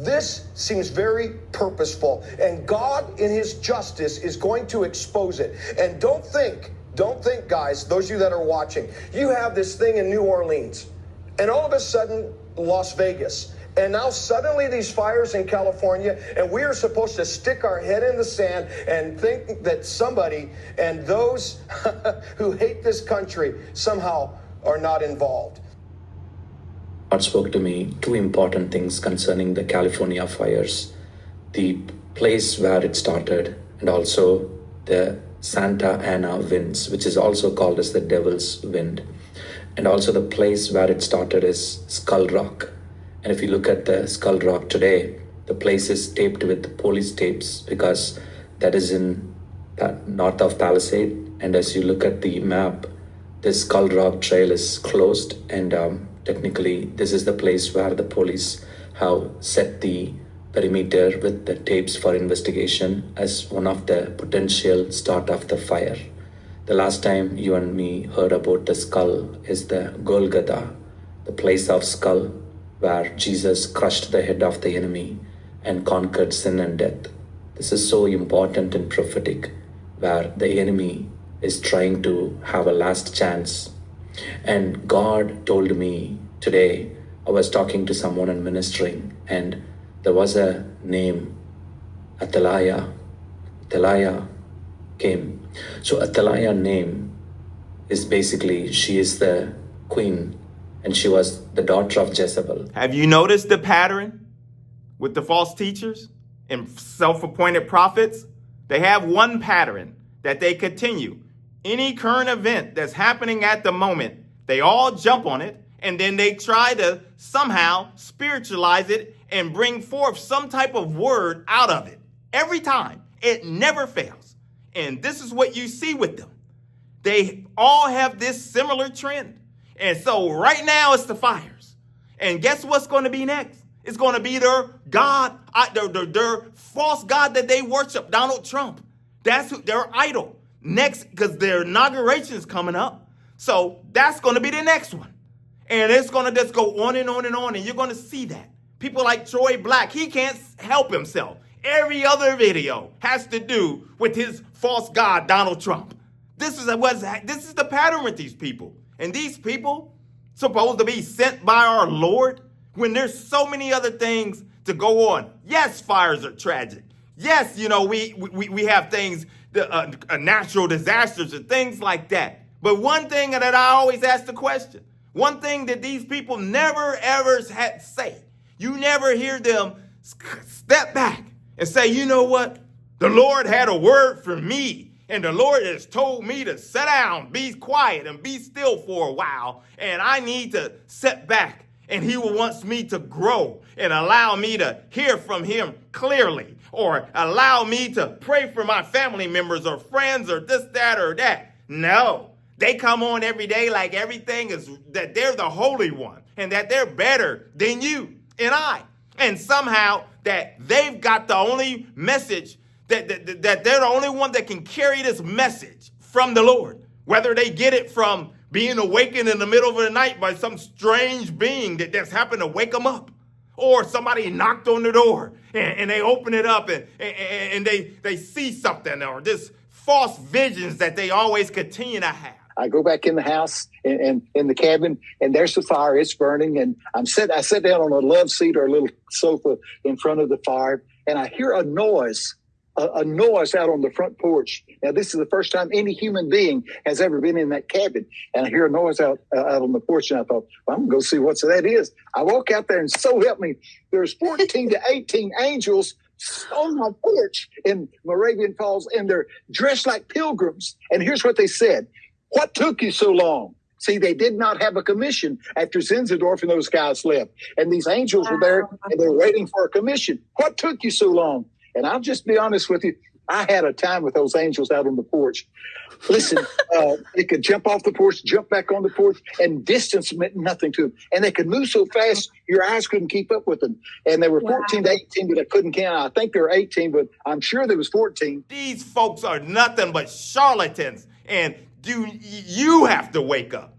This seems very purposeful, and God in his justice is going to expose it. And don't think, guys, those of you that are watching, you have this thing in New Orleans, and all of a sudden, Las Vegas. And now suddenly these fires in California, and we are supposed to stick our head in the sand and think that somebody and those who hate this country somehow are not involved. God spoke to me two important things concerning the California fires: the place where it started, and also the Santa Ana winds, which is also called as the devil's wind. And also the place where it started is Skull Rock. And if you look at the Skull Rock today, the place is taped with police tapes because that is in north of Palisade. And as you look at the map, the Skull Rock trail is closed, and technically this is the place where the police have set the perimeter with the tapes for investigation as one of the potential start of the fire. The last time you and me heard about the skull is the Golgotha, the place of skull, where Jesus crushed the head of the enemy and conquered sin and death. This is so important and prophetic, where the enemy is trying to have a last chance. And God told me today, I was talking to someone and ministering, and there was a name, Athaliah. Athaliah came. So Athaliah name is basically, she is the queen, and she was the daughter of Jezebel. Have you noticed the pattern with the false teachers and self-appointed prophets? They have one pattern that they continue. Any current event that's happening at the moment, they all jump on it, and then they try to somehow spiritualize it and bring forth some type of word out of it. Every time. It never fails. And this is what you see with them. They all have this similar trend. And so right now it's the fires. And guess what's going to be next? It's going to be their God, their false God that they worship, Donald Trump. That's their idol. Next, because their inauguration is coming up. So that's going to be the next one. And it's going to just go on and on and on. And you're going to see that. People like Troy Black, he can't help himself. Every other video has to do with his false God, Donald Trump. This is the pattern with these people. And these people supposed to be sent by our Lord when there's so many other things to go on. Yes, fires are tragic. Yes, we have things, natural disasters and things like that. But one thing that I always ask the question, one thing that these people never ever had say, you never hear them step back and say, you know what? The Lord had a word for me. And the Lord has told me to sit down, be quiet, and be still for a while. And I need to sit back. And he wants me to grow and allow me to hear from him clearly. Or allow me to pray for my family members or friends or this, that, or that. No. They come on every day like everything is that they're the Holy One. And that they're better than you and I. And somehow that they've got the only message that they're the only one that can carry this message from the Lord. Whether they get it from being awakened in the middle of the night by some strange being that just happened to wake them up. Or somebody knocked on the door and they open it up and they see something, or just false visions that they always continue to have. I go back in the house and in the cabin, and there's the fire. It's burning, and I sit down on a love seat or a little sofa in front of the fire, and I hear a noise out on the front porch. Now, this is the first time any human being has ever been in that cabin. And I hear a noise out on the porch, and I thought, well, I'm going to go see what that is. I walk out there, and so help me, there's 14 to 18 angels on my porch in Moravian Falls, and they're dressed like pilgrims. And here's what they said. What took you so long? See, they did not have a commission after Zinzendorf and those guys left. And these angels were there, and they were waiting for a commission. What took you so long? And I'll just be honest with you. I had a time with those angels out on the porch. Listen, they could jump off the porch, jump back on the porch, and distance meant nothing to them. And they could move so fast, your eyes couldn't keep up with them. And they were 14 to 18, but I couldn't count. I think they were 18, but I'm sure there was 14. These folks are nothing but charlatans. And you have to wake up.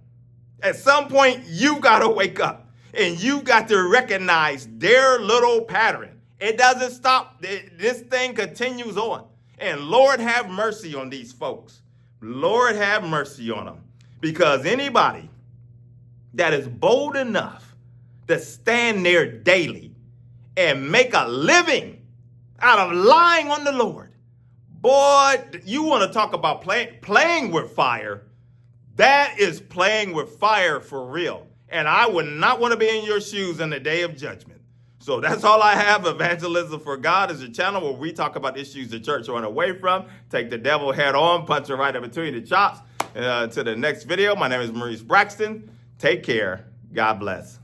At some point, you got to wake up. And you got to recognize their little pattern. It doesn't stop. This thing continues on. And Lord have mercy on these folks. Lord have mercy on them. Because anybody that is bold enough to stand there daily and make a living out of lying on the Lord, boy, you want to talk about playing with fire. That is playing with fire for real. And I would not want to be in your shoes in the day of judgment. So that's all I have. Evangelism for God is a channel where we talk about issues the church run away from, take the devil head on, punch him right in between the chops. To the next video, my name is Maurice Braxton. Take care. God bless.